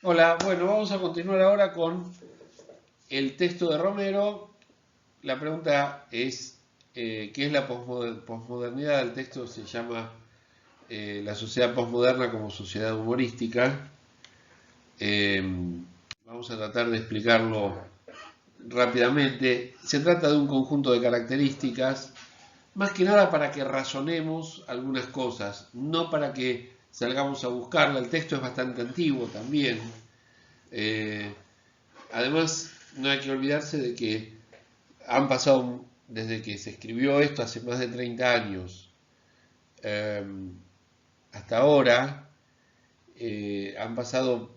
Hola, bueno, vamos a continuar ahora con el texto de Romero. La pregunta es, ¿qué es la posmodernidad? El texto se llama La sociedad posmoderna como sociedad humorística. Eh, Vamos a tratar de explicarlo rápidamente. Se trata de un conjunto de características, más que nada para que razonemos algunas cosas, no para que salgamos a buscarla. El texto es bastante antiguo también. Eh, Además, no hay que olvidarse de que han pasado, desde que se escribió esto hace más de 30 años, eh, hasta ahora, han pasado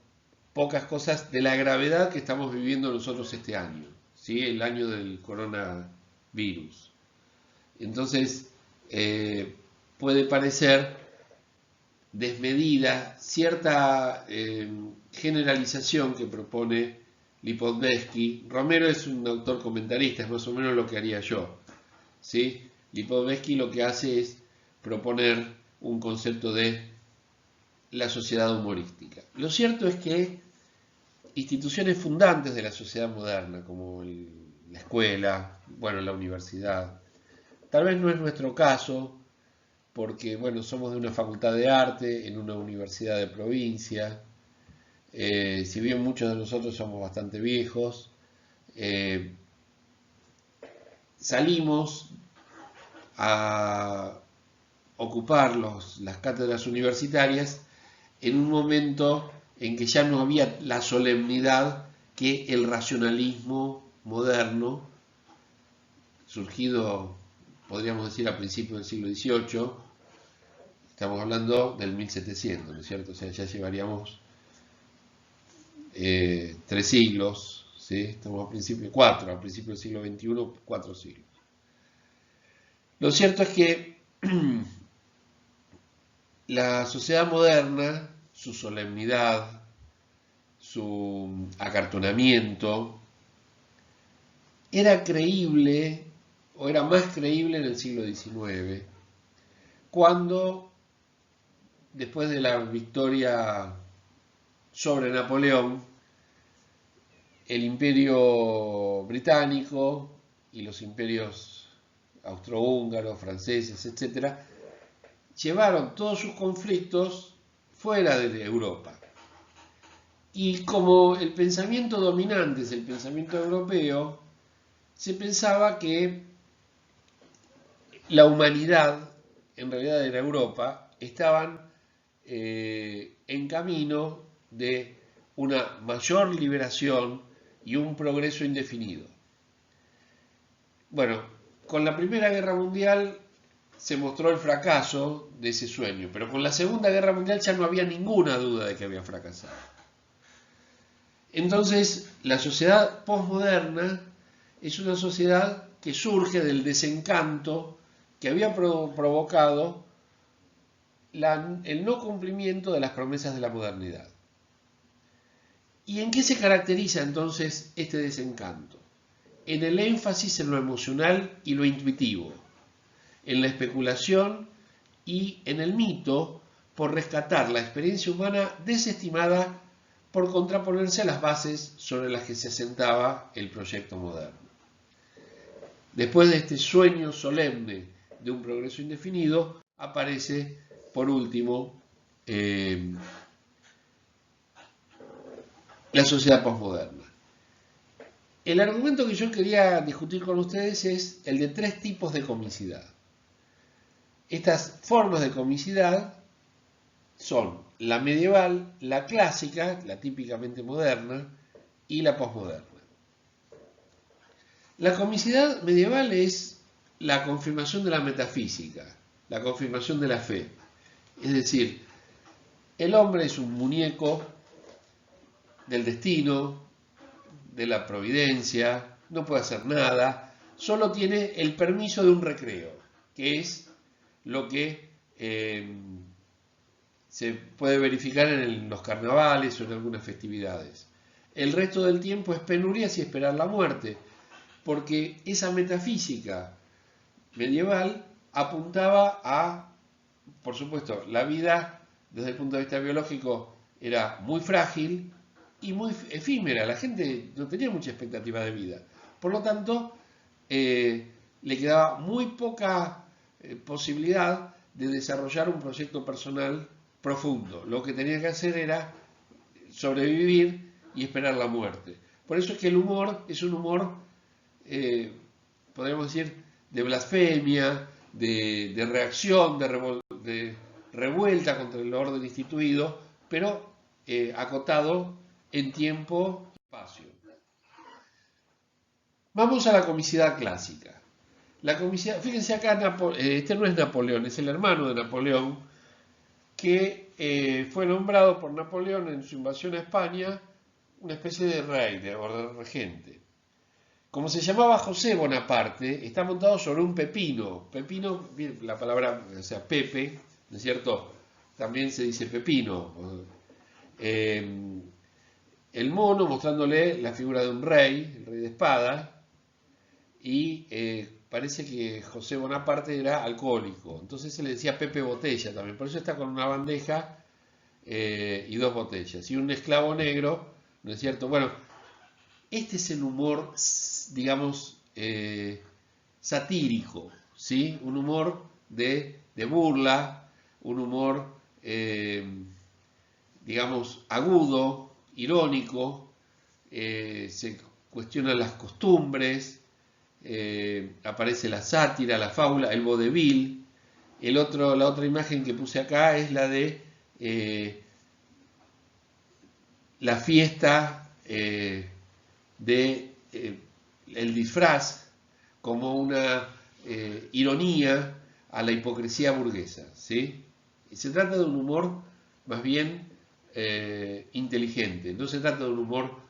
pocas cosas de la gravedad que estamos viviendo nosotros este año, ¿sí? El año del coronavirus. Entonces, puede parecer desmedida cierta generalización que propone Lipovetsky. Romero es un autor comentarista, es más o menos lo que haría yo. ¿Sí? Lipovetsky lo que hace es proponer un concepto de la sociedad humorística. Lo cierto es que instituciones fundantes de la sociedad moderna, como la escuela, bueno, la universidad, tal vez no es nuestro caso, porque bueno, somos de una facultad de arte, en una universidad de provincia. Si bien muchos de nosotros somos bastante viejos, eh, salimos a ocupar las cátedras universitarias en un momento en que ya no había la solemnidad que el racionalismo moderno, surgido, podríamos decir, a principios del siglo XVIII, estamos hablando del 1700, ¿no es cierto? O sea, ya llevaríamos 3 siglos, ¿sí? Estamos a principios, a principios del siglo XXI, 4 siglos. Lo cierto es que la sociedad moderna, su solemnidad, su acartonamiento, era creíble o era más creíble en el siglo XIX, cuando después de la victoria sobre Napoleón, el imperio británico y los imperios austrohúngaros, franceses, etcétera, llevaron todos sus conflictos fuera de Europa. Y como el pensamiento dominante es el pensamiento europeo, se pensaba que la humanidad, en realidad era Europa, estaban en camino de una mayor liberación y un progreso indefinido. Bueno, con la Primera Guerra Mundial se mostró el fracaso de ese sueño, pero con la Segunda Guerra Mundial ya no había ninguna duda de que había fracasado. Entonces, la sociedad posmoderna es una sociedad que surge del desencanto que había provocado el no cumplimiento de las promesas de la modernidad. ¿Y en qué se caracteriza entonces este desencanto? En el énfasis en lo emocional y lo intuitivo, en la especulación y en el mito por rescatar la experiencia humana desestimada por contraponerse a las bases sobre las que se asentaba el proyecto moderno. Después de este sueño solemne de un progreso indefinido, aparece, por último, la sociedad posmoderna. El argumento que yo quería discutir con ustedes es el de 3 tipos de comicidad. Estas formas de comicidad son la medieval, la clásica, la típicamente moderna, y la posmoderna. La comicidad medieval es la confirmación de la metafísica, la confirmación de la fe. Es decir, el hombre es un muñeco del destino, de la providencia, no puede hacer nada, solo tiene el permiso de un recreo, que es lo que se puede verificar en los carnavales o en algunas festividades. El resto del tiempo es penurias y esperar la muerte, porque esa metafísica medieval apuntaba a, por supuesto, la vida desde el punto de vista biológico era muy frágil, y muy efímera. La gente no tenía mucha expectativa de vida. Por lo tanto, le quedaba muy poca posibilidad de desarrollar un proyecto personal profundo. Lo que tenía que hacer era sobrevivir y esperar la muerte. Por eso es que el humor es un humor, podríamos decir, de blasfemia, de reacción, de revuelta contra el orden instituido, pero acotado en tiempo y espacio. Vamos a la comicidad clásica. La comicidad, fíjense acá, este no es Napoleón, es el hermano de Napoleón, que fue nombrado por Napoleón en su invasión a España una especie de rey, de regente. Como se llamaba José Bonaparte, está montado sobre un pepino. Pepino, la palabra, o sea, Pepe, ¿no es cierto? También se dice pepino. El mono mostrándole la figura de un rey, el rey de espada, y parece que José Bonaparte era alcohólico, entonces se le decía Pepe Botella también, por eso está con una bandeja y dos botellas, y un esclavo negro, ¿no es cierto? Bueno, este es el humor, digamos, satírico, ¿sí? Un humor de burla, un humor, digamos, agudo, irónico, se cuestionan las costumbres, aparece la sátira, la fábula, el vodevil. La otra imagen que puse acá es la de la fiesta de el disfraz como una ironía a la hipocresía burguesa, ¿sí? Y se trata de un humor más bien inteligente, no se trata de un humor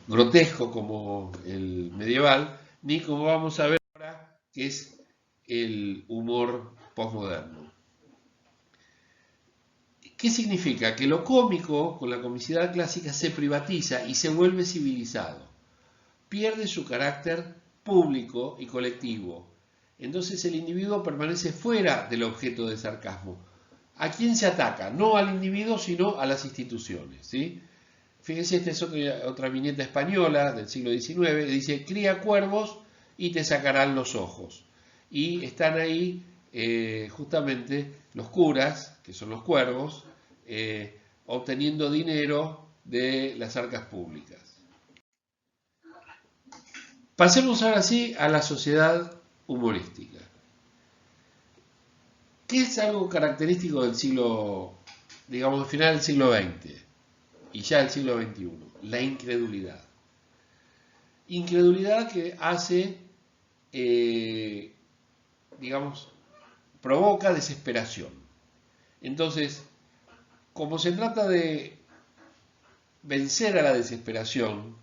grotesco como el medieval, ni como vamos a ver ahora, que es el humor posmoderno. ¿Qué significa? Que lo cómico, con la comicidad clásica, se privatiza y se vuelve civilizado. Pierde su carácter público y colectivo. Entonces el individuo permanece fuera del objeto de sarcasmo. ¿A quién se ataca? No al individuo, sino a las instituciones, ¿sí? Fíjense, esta es otra viñeta española del siglo XIX, dice, cría cuervos y te sacarán los ojos. Y están ahí justamente los curas, que son los cuervos, obteniendo dinero de las arcas públicas. Pasemos ahora sí a la sociedad humorística. ¿Qué es algo característico del siglo, digamos, al final del siglo XX y ya del siglo XXI? La incredulidad. Incredulidad que hace, digamos, provoca desesperación. Entonces, como se trata de vencer a la desesperación,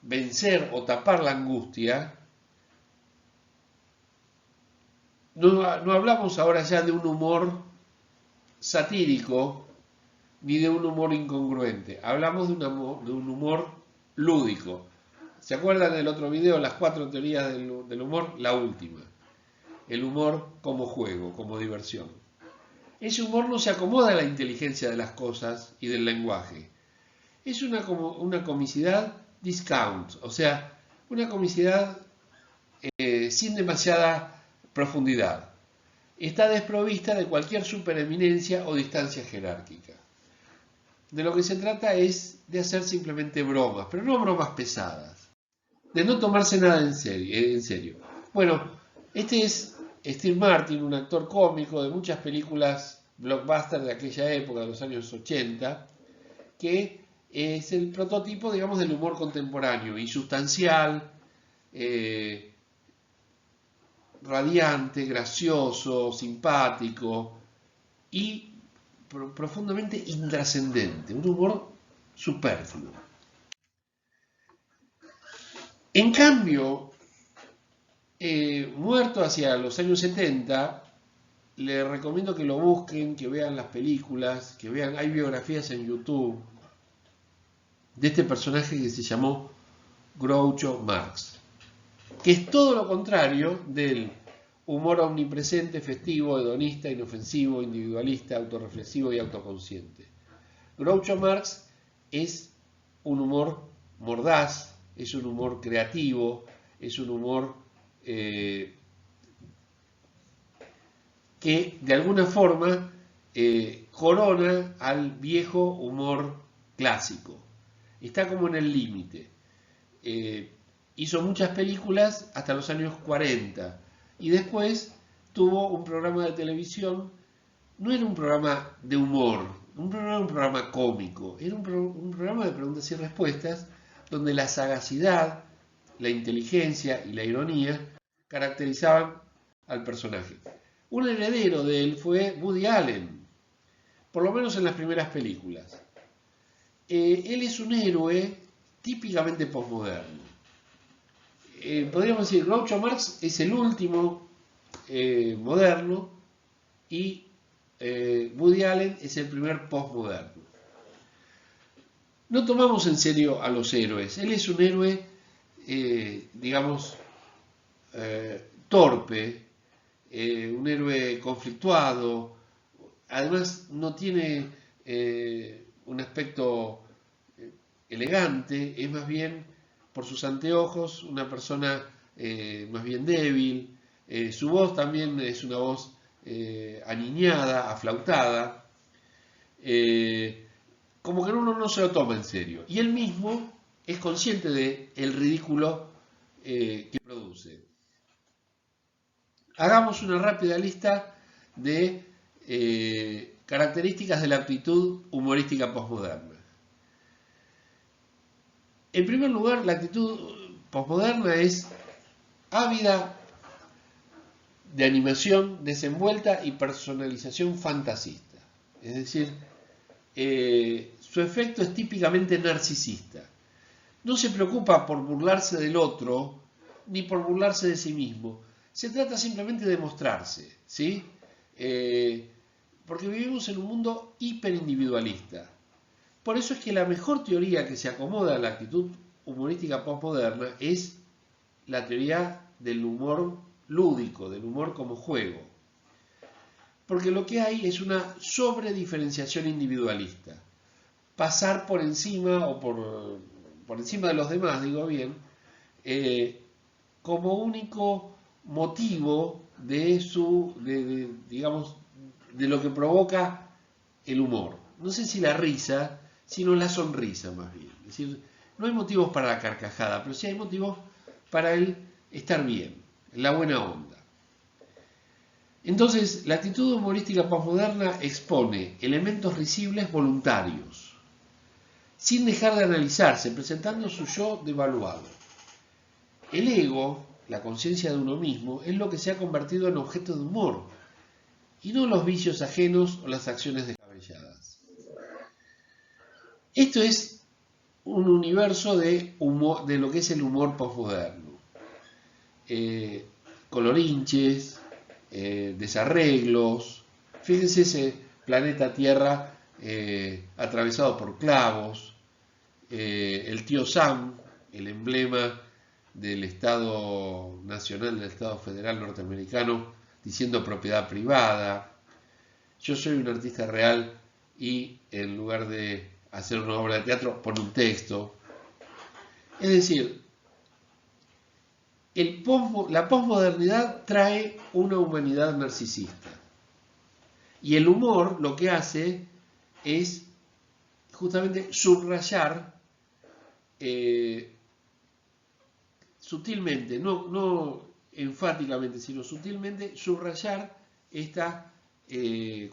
vencer o tapar la angustia, no hablamos ahora ya de un humor satírico ni de un humor incongruente, hablamos de un humor lúdico. ¿Se acuerdan del otro video, las 4 teorías del humor? La última. El humor como juego, como diversión. Ese humor no se acomoda a la inteligencia de las cosas y del lenguaje. Es una comicidad discount, o sea, una comicidad sin demasiada profundidad. Está desprovista de cualquier supereminencia o distancia jerárquica. De lo que se trata es de hacer simplemente bromas, pero no bromas pesadas. De no tomarse nada en serio. Bueno, este es Steve Martin, un actor cómico de muchas películas blockbuster de aquella época, de los años 80, que es el prototipo, digamos, del humor contemporáneo, insustancial, radiante, gracioso, simpático y profundamente intrascendente, un humor superfluo. En cambio, muerto hacia los años 70, les recomiendo que lo busquen, que vean las películas, que vean, hay biografías en YouTube de este personaje que se llamó Groucho Marx, que es todo lo contrario del humor omnipresente, festivo, hedonista, inofensivo, individualista, autorreflexivo y autoconsciente. Groucho Marx es un humor mordaz, es un humor creativo, es un humor que de alguna forma corona al viejo humor clásico. Está como en el límite. Hizo muchas películas hasta los años 40 y después tuvo un programa de televisión. No era un programa de humor, un programa cómico, era un programa de preguntas y respuestas donde la sagacidad, la inteligencia y la ironía caracterizaban al personaje. Un heredero de él fue Woody Allen, por lo menos en las primeras películas. Él es un héroe típicamente posmoderno. Podríamos decir, Groucho Marx es el último moderno y Woody Allen es el primer postmoderno. No tomamos en serio a los héroes. Él es un héroe, digamos, torpe, un héroe conflictuado. Además, no tiene un aspecto elegante, es más bien, por sus anteojos, una persona más bien débil. Su voz también es una voz aniñada, aflautada, como que uno no se lo toma en serio. Y él mismo es consciente del ridículo que produce. Hagamos una rápida lista de características de la actitud humorística posmoderna. En primer lugar, la actitud posmoderna es ávida de animación desenvuelta y personalización fantasista. Es decir, su efecto es típicamente narcisista. No se preocupa por burlarse del otro ni por burlarse de sí mismo. Se trata simplemente de mostrarse, ¿sí? Porque vivimos en un mundo hiperindividualista. Por eso es que la mejor teoría que se acomoda a la actitud humorística postmoderna es la teoría del humor lúdico, del humor como juego. Porque lo que hay es una sobrediferenciación individualista. Pasar por encima o por encima de los demás, digo bien, como único motivo digamos, de lo que provoca el humor. No sé si la risa, sino la sonrisa más bien. Es decir, no hay motivos para la carcajada, pero sí hay motivos para el estar bien, la buena onda. Entonces, la actitud humorística posmoderna expone elementos risibles voluntarios, sin dejar de analizarse, presentando su yo devaluado. El ego, la conciencia de uno mismo, es lo que se ha convertido en objeto de humor, y no los vicios ajenos o las acciones descabelladas. Esto es un universo de humor, de lo que es el humor posmoderno. Colorinches, desarreglos. Fíjense ese planeta Tierra atravesado por clavos. El tío Sam, el emblema del Estado Nacional, del Estado Federal norteamericano, diciendo propiedad privada. Yo soy un artista real y en lugar de hacer una obra de teatro pone un texto. Es decir, la posmodernidad trae una humanidad narcisista. Y el humor lo que hace es justamente subrayar sutilmente, no enfáticamente, sino sutilmente subrayar esta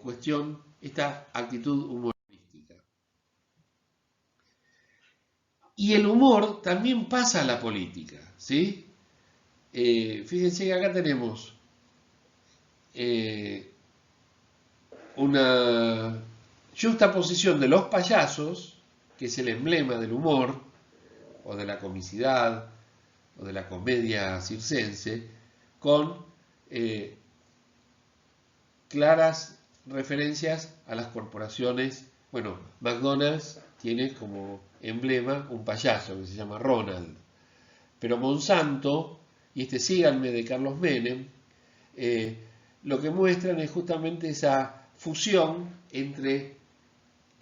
cuestión, esta actitud humorística. Y el humor también pasa a la política, ¿sí? Fíjense que acá tenemos una juxtaposición de los payasos, que es el emblema del humor, o de la comicidad, o de la comedia circense, con claras referencias a las corporaciones. Bueno, McDonald's tiene como emblema un payaso que se llama Ronald, pero Monsanto y Síganme de Carlos Menem lo que muestran es justamente esa fusión entre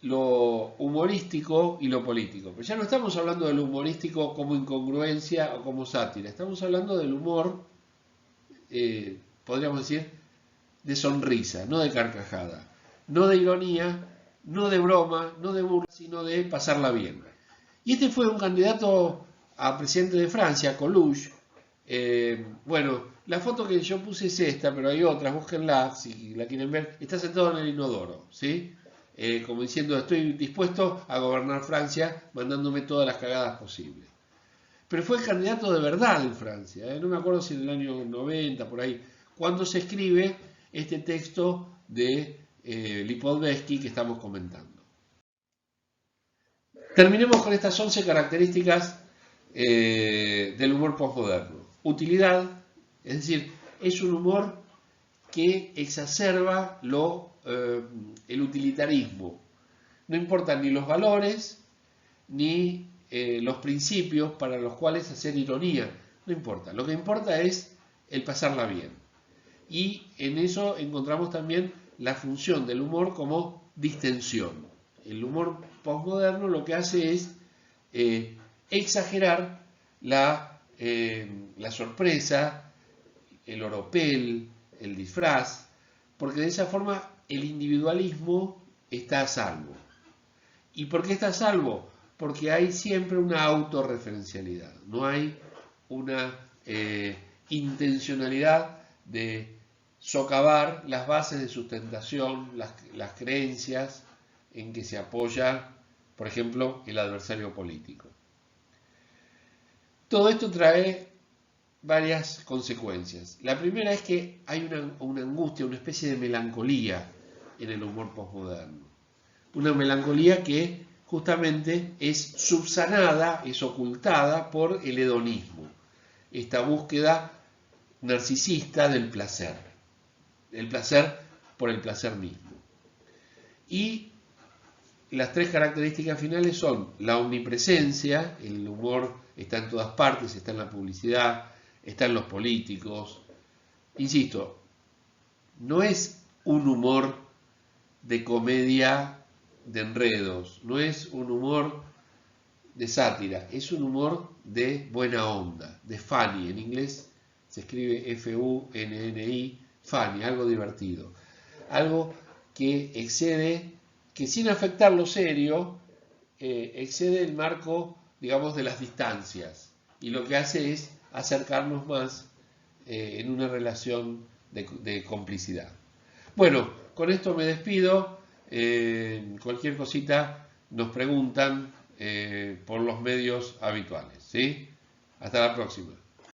lo humorístico y lo político. Pero ya no estamos hablando del humorístico como incongruencia o como sátira, estamos hablando del humor, podríamos decir, de sonrisa, no de carcajada, no de ironía, no de broma, no de burla, sino de pasarla bien. Y este fue un candidato a presidente de Francia, Coluche. Bueno, la foto que yo puse es esta, pero hay otras, búsquenla si la quieren ver. Está sentado en el inodoro, ¿sí? Como diciendo, estoy dispuesto a gobernar Francia, mandándome todas las cagadas posibles. Pero fue candidato de verdad en Francia, no me acuerdo si en el año 90, por ahí, cuando se escribe este texto de Lipovetsky que estamos comentando. Terminemos con estas 11 características del humor postmoderno. Utilidad, es decir, es un humor que exacerba el utilitarismo. No importan ni los valores ni los principios para los cuales hacer ironía. No importa. Lo que importa es el pasarla bien. Y en eso encontramos también la función del humor como distensión. El humor postmoderno lo que hace es exagerar la sorpresa, el oropel, el disfraz, porque de esa forma el individualismo está a salvo. ¿Y por qué está a salvo? Porque hay siempre una autorreferencialidad, no hay una intencionalidad de socavar las bases de sustentación, las creencias en que se apoya, por ejemplo, el adversario político. Todo esto trae varias consecuencias. La primera es que hay una angustia, una especie de melancolía en el humor postmoderno. Una melancolía que justamente es subsanada, es ocultada por el hedonismo, esta búsqueda narcisista del placer, el placer por el placer mismo. Y las tres características finales son la omnipresencia, el humor está en todas partes, está en la publicidad, está en los políticos. Insisto, no es un humor de comedia de enredos, no es un humor de sátira, es un humor de buena onda, de funny. En inglés se escribe F-U-N-N-I, funny, algo divertido, algo que excede, que sin afectar lo serio, excede el marco, digamos, de las distancias, y lo que hace es acercarnos más en una relación de complicidad. Bueno, con esto me despido. Cualquier cosita nos preguntan por los medios habituales, ¿sí? Hasta la próxima.